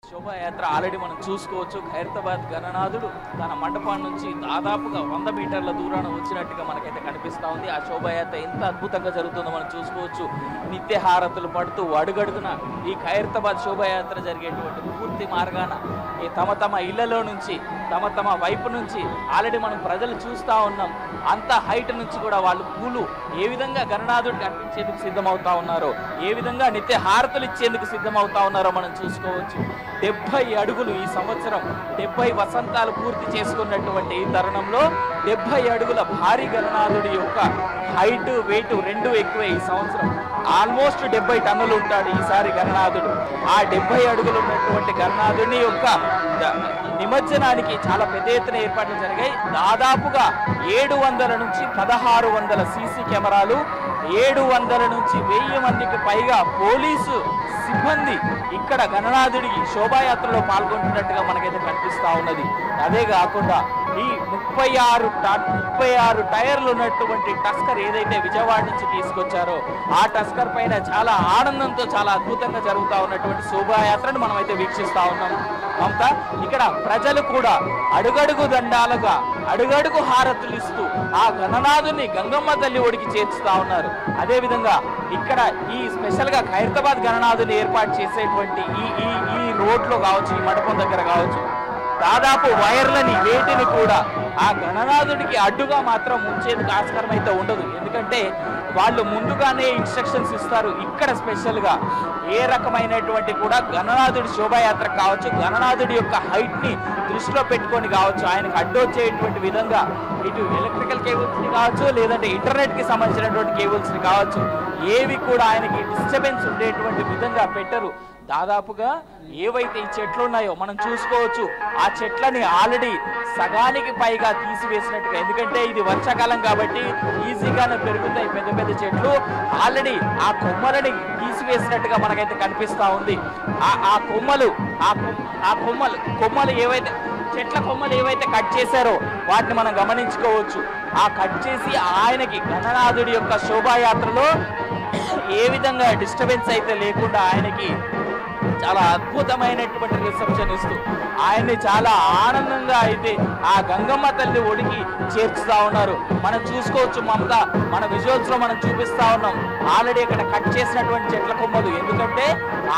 శోభాయాత్ర ఆల్రెడీ మనం చూసుకోవచ్చు. ఖైరతాబాద్ గణనాథుడు తన మండపం నుంచి దాదాపుగా 100 మీటర్ల దూరాన వచ్చినట్టుగా మనకైతే కనిపిస్తూ ఉంది. ఆ శోభాయాత్ర ఎంత అద్భుతంగా జరుగుతుందో మనం చూసుకోవచ్చు. నిత్యహారతులు పడుతూ అడుగడుగున ఈ ఖైరతాబాద్ శోభాయాత్ర జరిగేటువంటి పూర్తి మార్గాన తమ తమ ఇళ్లలో నుంచి తమ వైపు నుంచి ఆల్రెడీ మనం ప్రజలు చూస్తూ ఉన్నాం. అంత హైట్ నుంచి కూడా వాళ్ళు పూలు ఏ విధంగా గణనాథుడికి అర్పించేందుకు సిద్ధమవుతా ఉన్నారో, ఏ విధంగా నిత్య హారతులు ఇచ్చేందుకు సిద్ధమవుతా ఉన్నారో మనం చూసుకోవచ్చు. 70 అడుగులు ఈ సంవత్సరం 70 వసంతాలు పూర్తి చేసుకున్నటువంటి ఈ తరుణంలో 70 అడుగుల భారీ గణనాథుడి యొక్క హైట్ వెయిట్ రెండు ఎక్కువే. ఈ సంవత్సరం ఆల్మోస్ట్ 70 టన్నులు ఉంటాడు ఈసారి గణనాథుడు. ఆ 70 అడుగులు ఉన్నటువంటి గణనాథుడి యొక్క నిమజ్జనానికి చాలా పెద్ద ఎత్తున ఏర్పాట్లు జరిగాయి. దాదాపుగా 700 నుంచి 1600 సీసీ కెమెరాలు, 700 నుంచి 1000 మందికి పైగా పోలీసు సిబ్బంది ఇక్కడ గణనాథుడికి శోభాయాత్రలో పాల్గొంటున్నట్టుగా మనకైతే కనిపిస్తూ ఉన్నది. అదే కాకుండా ఈ 36 టైర్లు ఉన్నటువంటి టస్కర్ ఏదైతే విజయవాడ నుంచి తీసుకొచ్చారో ఆ టస్కర్ పైన చాలా ఆనందంతో చాలా అద్భుతంగా జరుగుతూ ఉన్నటువంటి శోభాయాత్రను మనం అయితే వీక్షిస్తూ ఉన్నాం. అంతా ఇక్కడ ప్రజలు కూడా అడుగడుగు దండాలుగా అడుగడుగు హారతులు ఇస్తూ ఆ గణనాథుని గంగమ్మ తల్లి ఒడికి చేర్చుతా ఉన్నారు. అదేవిధంగా ఇక్కడ ఈ స్పెషల్ గా ఖైరతాబాద్ గణనాథుని ఏర్పాటు చేసేటువంటి ఈ రోడ్లో కావచ్చు, ఈ మండపం దగ్గర కావచ్చు, దాదాపు వైర్లని వేటిని కూడా ఆ గణనాథుడికి అడ్డుగా మాత్రం ఉంచేందుకు ఆస్కారం అయితే ఉండదు. ఎందుకంటే వాళ్ళు ముందుగానే ఇన్స్ట్రక్షన్స్ ఇస్తారు. ఇక్కడ స్పెషల్గా ఏ రకమైనటువంటి కూడా గణనాథుడి శోభాయాత్ర కావచ్చు, గణనాథుడి యొక్క హైట్ని దృష్టిలో పెట్టుకొని కావచ్చు, ఆయనకు అడ్డు వచ్చేటువంటి విధంగా ఇటు ఎలక్ట్రికల్ కేబుల్స్ని కావచ్చు, లేదంటే ఇంటర్నెట్కి సంబంధించినటువంటి కేబుల్స్ని కావచ్చు, ఏవి కూడా ఆయనకి డిస్టర్బెన్స్ ఉండేటువంటి విధంగా పెట్టరు. దాదాపుగా ఏవైతే ఈ చెట్లు ఉన్నాయో మనం చూసుకోవచ్చు, ఆ చెట్లని ఆల్రెడీ సగానికి పైగా తీసివేసినట్టుగా. ఎందుకంటే ఇది వర్షాకాలం కాబట్టి ఈజీగానే పెరుగుతాయి పెద్ద పెద్ద చెట్లు. ఆల్రెడీ ఆ కొమ్మలని తీసివేసినట్టుగా మనకైతే కనిపిస్తూ ఉంది. ఆ కొమ్మలు ఏవైతే చెట్ల కొమ్మలు ఏవైతే కట్ చేశారో వాటిని మనం గమనించుకోవచ్చు. ఆ కట్ చేసి ఆయనకి గణనాథుడి యొక్క శోభాయాత్రలో ఏ విధంగా డిస్టర్బెన్స్ అయితే లేకుండా ఆయనకి చాలా అద్భుతమైనటువంటి రిసెప్షన్ ఇస్తూ ఆయన్ని చాలా ఆనందంగా అయితే ఆ గంగమ్మ తల్లి ఒడికి చేర్చుతా ఉన్నారు. మనం చూసుకోవచ్చు, మమతా మన విజువల్స్ లో మనం చూపిస్తా ఉన్నాం. ఆల్రెడీ ఇక్కడ కట్ చేసినటువంటి చెట్ల కొమ్మలు, ఎందుకంటే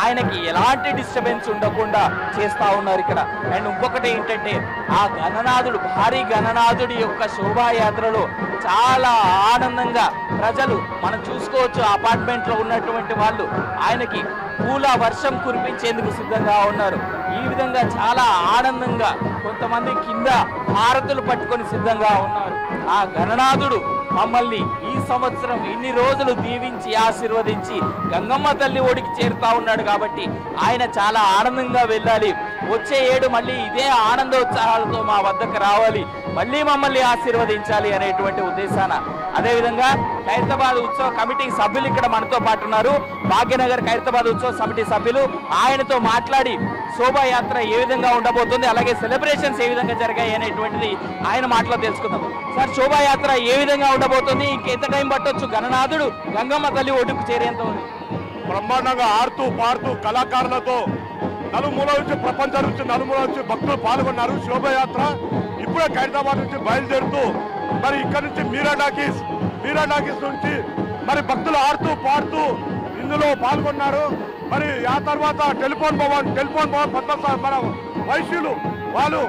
ఆయనకి ఎలాంటి డిస్టర్బెన్స్ ఉండకుండా చేస్తా ఉన్నారు ఇక్కడ. అండ్ ఇంకొకటి ఏంటంటే ఆ గణనాథుడు భారీ గణనాథుడి యొక్క శోభాయాత్రలో చాలా ఆనందంగా ప్రజలు మనం చూసుకోవచ్చు. అపార్ట్మెంట్ లో ఉన్నటువంటి వాళ్ళు ఆయనకి పూల వర్షం కురిపించేందుకు సిద్ధంగా ఉన్నారు. ఈ విధంగా చాలా ఆనందంగా కొంతమంది కింద హారతులు పట్టుకొని సిద్ధంగా ఉన్నారు. ఆ గణనాథుడు మమ్మల్ని ఈ సంవత్సరం ఇన్ని రోజులు దీవించి ఆశీర్వదించి గంగమ్మ తల్లి ఒడికి చేరుతా ఉన్నాడు కాబట్టి ఆయన చాలా ఆనందంగా వెళ్ళాలి. వచ్చే ఏడు మళ్ళీ ఇదే ఆనందోత్సాహాలతో మా వద్దకు రావాలి, మళ్ళీ మమ్మల్ని ఆశీర్వదించాలి అనేటువంటి ఉద్దేశాన. అదేవిధంగా ఖైరతాబాద్ ఉత్సవ కమిటీ సభ్యులు ఇక్కడ మనతో పాటు ఉన్నారు. భాగ్యనగర్ ఖైరతాబాద్ ఉత్సవ కమిటీ సభ్యులు ఆయనతో మాట్లాడి శోభాయాత్ర ఏ విధంగా ఉండబోతుంది, అలాగే సెలబ్రేషన్స్ ఏ విధంగా జరిగాయి అనేటువంటిది ఆయన మాటలో తెలుసుకుందాం. సార్, శోభాయాత్ర ఏ విధంగా ఉండబోతుంది, ఇంకెంత టైం పట్టొచ్చు గణనాథుడు గంగమ్మ తల్లి ఒడ్డుకు చేరేంత ఉంది? బ్రహ్మాండంగా ఆడుతూ పాడుతూ కళాకారులతో నలుమూల నుంచి ప్రపంచం నుంచి నలుమూల నుంచి భక్తులు పాల్గొన్నారు. శోభాయాత్ర ఇప్పుడే ఖైరతాబాద్ నుంచి బయలుదేరుతూ మరి ఇక్కడ నుంచి మీరా టాకీస్ నుంచి మరి భక్తులు ఆడుతూ పాడుతూ ఇందులో పాల్గొన్నారు. మరి ఆ తర్వాత టెలిఫోన్ భవన్ మన వైశ్యులు వాళ్ళు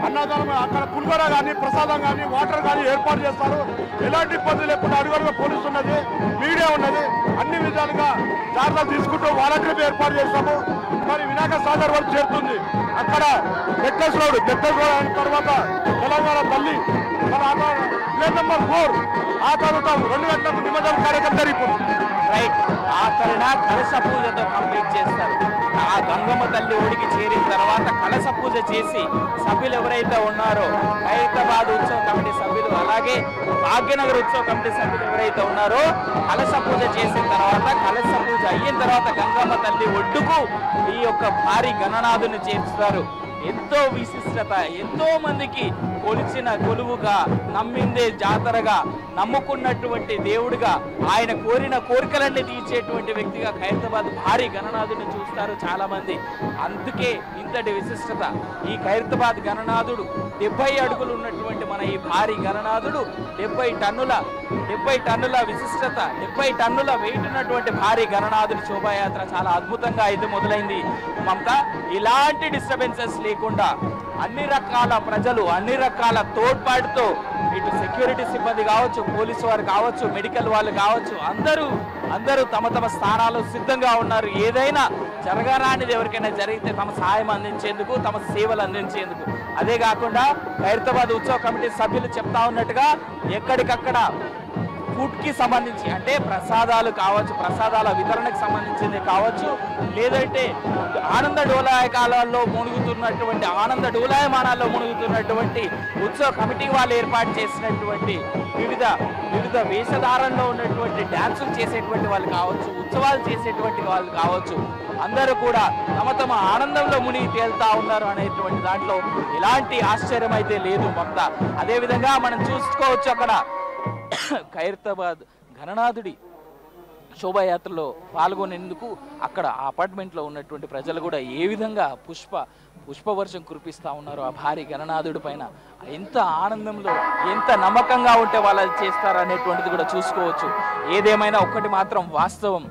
అన్నదానం అక్కడ పులిగొర కానీ ప్రసాదం కానీ వాటర్ కానీ ఏర్పాటు చేస్తారు. ఎలాంటి ఇబ్బంది లేకుండా అడుగుగా పోలీసు ఉన్నది, మీడియా ఉన్నది, అన్ని విధాలుగా జాగ్రత్తలు తీసుకుంటూ వాలంటీర్లు ఏర్పాటు చేస్తాము. మరి వినాయక సాగర్ వరకు చేరుతుంది. అక్కడ గెట్టెస్ రోడ్ అయిన తర్వాత తెలంగాణ తల్లి ప్లేట్ నెంబర్ 4 ఆ తర్వాత 2 గంటలకు నిమజ్జన కార్యక్రమం జరిగిపోతుంది. రైట్, ఆఖరణ కలశ పూజతో కంప్లీట్ చేస్తారు. ఆ గంగమ్మ తల్లి ఒడికి చేరిన తర్వాత కలశ పూజ చేసి సభ్యులు ఎవరైతే ఉన్నారో ఖైరతాబాద్ ఉత్సవ కమిటీ సభ్యులు, అలాగే భాగ్యనగర్ ఉత్సవ కమిటీ సభ్యులు ఎవరైతే ఉన్నారో కలశ పూజ చేసిన తర్వాత, కలశ పూజ అయిన తర్వాత గంగమ్మ తల్లి ఒడ్డుకు ఈ యొక్క భారీ గణనాథుని చేర్చుతారు. ఎంతో విశిష్టత, ఎంతో మందికి కొలిచిన కొలువుగా, నమ్మిందే జాతరగా, నమ్ముకున్నటువంటి దేవుడిగా, ఆయన కోరిన కోరికలన్నీ తీర్చేటువంటి వ్యక్తిగా ఖైరతాబాద్ భారీ గణనాథుడిని చూస్తారు చాలా మంది. అందుకే ఇంతటి విశిష్టత. ఈ ఖైరతాబాద్ గణనాథుడు 70 అడుగులు ఉన్నటువంటి మన ఈ భారీ గణనాథుడు 70 టన్నుల విశిష్టత, 70 టన్నుల వెయిట్ ఉన్నటువంటి భారీ గణనాథుడి శోభాయాత్ర చాలా అద్భుతంగా అయితే మొదలైంది మమతా. ఇలాంటి డిస్టర్బెన్సెస్ లేకుండా అన్ని రకాల ప్రజలు, అన్ని రకాల తోడ్పాటుతో, ఇటు సెక్యూరిటీ సిబ్బంది కావచ్చు, పోలీసు వారు కావచ్చు, మెడికల్ వాళ్ళు కావచ్చు, అందరూ తమ తమ స్థానాలు సిద్ధంగా ఉన్నారు. ఏదైనా జరగరానిది ఎవరికైనా జరిగితే తమ సహాయం అందించేందుకు, తమ సేవలు అందించేందుకు. అదే కాకుండా ఖైరతాబాద్ ఉత్సవ కమిటీ సభ్యులు చెప్తా ఉన్నట్టుగా ఎక్కడికక్కడ ఫుడ్కి సంబంధించి, అంటే ప్రసాదాలు కావచ్చు, ప్రసాదాల వితరణకు సంబంధించింది కావచ్చు, లేదంటే ఆనంద డోలాయకాలలో మునుగుతున్నటువంటి, ఆనంద డోలాయమానాల్లో మునుగుతున్నటువంటి ఉత్సవ కమిటీ వాళ్ళు ఏర్పాటు చేసినటువంటి వివిధ వేషధారంలో ఉన్నటువంటి డ్యాన్సులు చేసేటువంటి వాళ్ళు కావచ్చు, ఉత్సవాలు చేసేటువంటి వాళ్ళు కావచ్చు, అందరూ కూడా తమ ఆనందంలో మునిగి తేలుతా ఉన్నారు అనేటువంటి దాంట్లో ఎలాంటి ఆశ్చర్యం అయితే లేదు మమతా. అదేవిధంగా మనం చూసుకోవచ్చు అక్కడ ఖైరతాబాద్ గణనాథుడి శోభాయాత్రలో పాల్గొనేందుకు అక్కడ అపార్ట్మెంట్లో ఉన్నటువంటి ప్రజలు కూడా ఏ విధంగా పుష్పవర్షం కురిపిస్తూ ఉన్నారు ఆ భారీ గణనాథుడి పైన. ఎంత ఆనందంలో, ఎంత నమ్మకంగా ఉంటే వాళ్ళు అది చేస్తారు అనేటువంటిది కూడా చూసుకోవచ్చు. ఏదేమైనా ఒక్కటి మాత్రం వాస్తవం,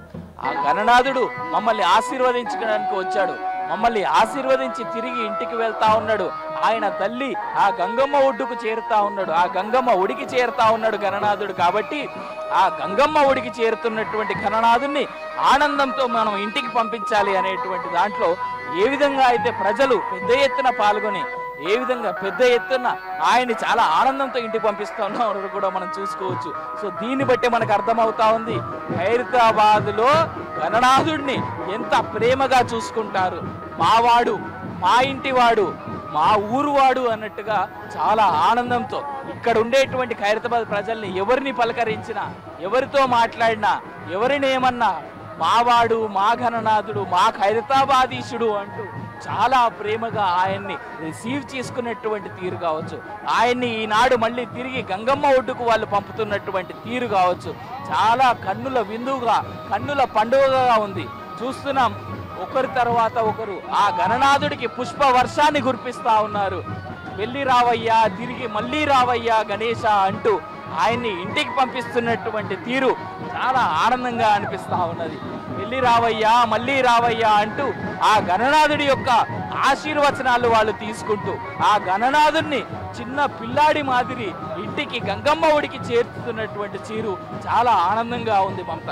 ఆ గణనాథుడు మమ్మల్ని ఆశీర్వదించడానికి వచ్చాడు, మమ్మల్ని ఆశీర్వదించి తిరిగి ఇంటికి వెళ్తా ఉన్నాడు. ఆయన తల్లి ఆ గంగమ్మ ఒడ్డుకు చేరుతా ఉన్నాడు, ఆ గంగమ్మ ఒడికి చేరుతా ఉన్నాడు గణనాథుడు. కాబట్టి ఆ గంగమ్మ ఒడికి చేరుతున్నటువంటి గణనాథుడిని ఆనందంతో మనం ఇంటికి పంపించాలి అనేటువంటి దాంట్లో ఏ విధంగా అయితే ప్రజలు పెద్ద ఎత్తున పాల్గొని, ఏ విధంగా పెద్ద ఎత్తున ఆయన్ని చాలా ఆనందంతో ఇంటికి పంపిస్తున్నారు కూడా మనం చూసుకోవచ్చు. సో దీన్ని బట్టి మనకు అర్థమవుతా ఉంది ఖైరతాబాద్లో గణనాథుడిని ఎంత ప్రేమగా చూసుకుంటారు. మావాడు, మా ఇంటివాడు, మా ఊరువాడు అన్నట్టుగా చాలా ఆనందంతో ఇక్కడ ఉండేటువంటి ఖైరతాబాద్ ప్రజల్ని ఎవరిని పలకరించినా, ఎవరితో మాట్లాడినా, ఎవరిని ఏమన్నా మావాడు, మా గణనాథుడు, మా ఖైరతాబాదీశుడు అంటూ చాలా ప్రేమగా ఆయన్ని రిసీవ్ చేసుకున్నటువంటి తీరు కావచ్చు, ఆయన్ని ఈనాడు మళ్ళీ తిరిగి గంగమ్మ ఒడ్డుకు వాళ్ళు పంపుతున్నటువంటి తీరు కావచ్చు, చాలా కన్నుల విందుగా, కన్నుల పండుగగా ఉంది. చూస్తున్నాం ఒకరి తర్వాత ఒకరు ఆ గణనాథుడికి పుష్ప వర్షాన్ని కురిపిస్తా ఉన్నారు. వెళ్ళి రావయ్యా, తిరిగి మళ్ళీ రావయ్యా గణేశ అంటూ ఆయన్ని ఇంటికి పంపిస్తున్నటువంటి తీరు చాలా ఆనందంగా అనిపిస్తా ఉన్నది. వెళ్ళి రావయ్యా, మళ్ళీ రావయ్యా అంటూ ఆ గణనాథుడి యొక్క ఆశీర్వచనాలు వాళ్ళు తీసుకుంటూ ఆ గణనాథుడిని చిన్న పిల్లాడి మాదిరి ఇంటికి గంగమ్మ ఒడికి చేర్చుతున్నటువంటి తీరు చాలా ఆనందంగా ఉంది మమత.